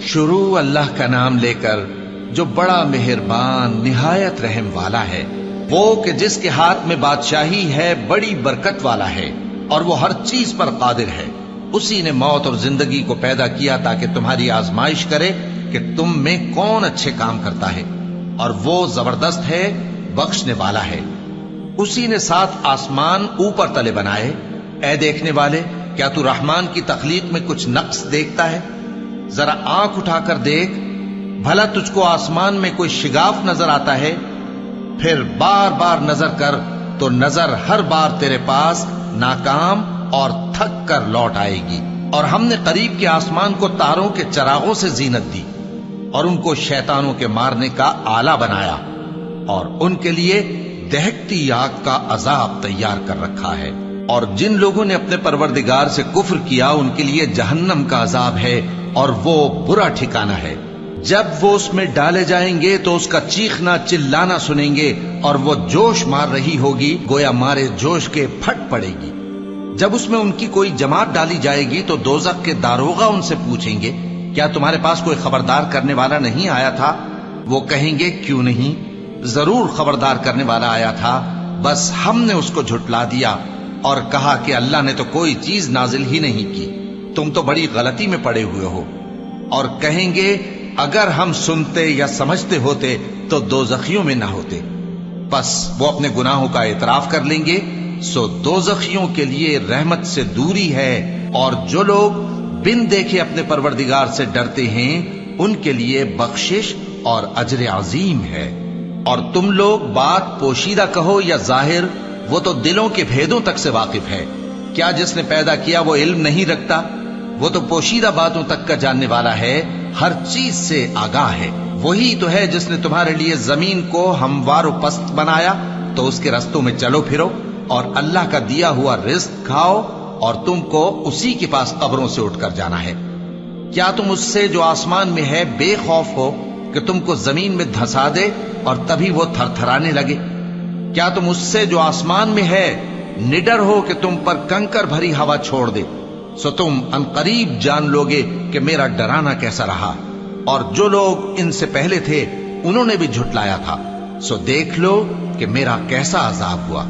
شروع اللہ کا نام لے کر جو بڑا مہربان نہایت رحم والا ہے، وہ کہ جس کے ہاتھ میں بادشاہی ہے، بڑی برکت والا ہے اور وہ ہر چیز پر قادر ہے۔ اسی نے موت اور زندگی کو پیدا کیا تاکہ تمہاری آزمائش کرے کہ تم میں کون اچھے کام کرتا ہے، اور وہ زبردست ہے، بخشنے والا ہے۔ اسی نے 7 آسمان اوپر تلے بنائے۔ اے دیکھنے والے، کیا تو رحمان کی تخلیق میں کچھ نقص دیکھتا ہے؟ ذرا آنکھ اٹھا کر دیکھ، بھلا تجھ کو آسمان میں کوئی شگاف نظر آتا ہے؟ پھر بار بار نظر کر تو نظر ہر بار تیرے پاس ناکام اور تھک کر لوٹ آئے گی۔ اور ہم نے قریب کے آسمان کو تاروں کے چراغوں سے زینت دی اور ان کو شیطانوں کے مارنے کا آلہ بنایا، اور ان کے لیے دہکتی آگ کا عذاب تیار کر رکھا ہے۔ اور جن لوگوں نے اپنے پروردگار سے کفر کیا ان کے لیے جہنم کا عذاب ہے، اور وہ برا ٹھکانہ ہے۔ جب وہ اس میں ڈالے جائیں گے تو اس کا چیخنا چلانا سنیں گے، اور وہ جوش مار رہی ہوگی، گویا مارے جوش کے پھٹ پڑے گی۔ جب اس میں ان کی کوئی جماعت ڈالی جائے گی تو دوزخ کے داروغہ ان سے پوچھیں گے، کیا تمہارے پاس کوئی خبردار کرنے والا نہیں آیا تھا؟ وہ کہیں گے، کیوں نہیں، ضرور خبردار کرنے والا آیا تھا، بس ہم نے اس کو جھٹلا دیا اور کہا کہ اللہ نے تو کوئی چیز نازل ہی نہیں کی، تم تو بڑی غلطی میں پڑے ہوئے ہو۔ اور کہیں گے، اگر ہم سنتے یا سمجھتے ہوتے تو دوزخیوں میں نہ ہوتے۔ پس وہ اپنے گناہوں کا اعتراف کر لیں گے، سو دوزخیوں کے لیے رحمت سے دوری ہے، اور جو لوگ بن دیکھے اپنے پروردگار سے ڈرتے ہیں ان کے لیے بخشش اور اجر عظیم ہے۔ اور تم لوگ بات پوشیدہ کہو یا ظاہر، وہ تو دلوں کے بھیدوں تک سے واقف ہے۔ کیا جس نے پیدا کیا وہ علم نہیں رکھتا؟ وہ تو پوشیدہ باتوں تک کا جاننے والا ہے، ہر چیز سے آگاہ ہے۔ وہی تو ہے جس نے تمہارے لیے زمین کو ہموار و پست بنایا، تو اس کے رستوں میں چلو پھرو اور اللہ کا دیا ہوا رزق کھاؤ، اور تم کو اسی کے پاس قبروں سے اٹھ کر جانا ہے۔ کیا تم اس سے جو آسمان میں ہے بے خوف ہو کہ تم کو زمین میں دھسا دے اور تبھی وہ تھر تھرانے لگے؟ کیا تم اس سے جو آسمان میں ہے نڈر ہو کہ تم پر کنکر بھری ہوا چھوڑ دے؟ سو تم ان قریب جان لوگے کہ میرا ڈرانا کیسا رہا۔ اور جو لوگ ان سے پہلے تھے انہوں نے بھی جھٹلایا تھا، سو دیکھ لو کہ میرا کیسا عذاب ہوا۔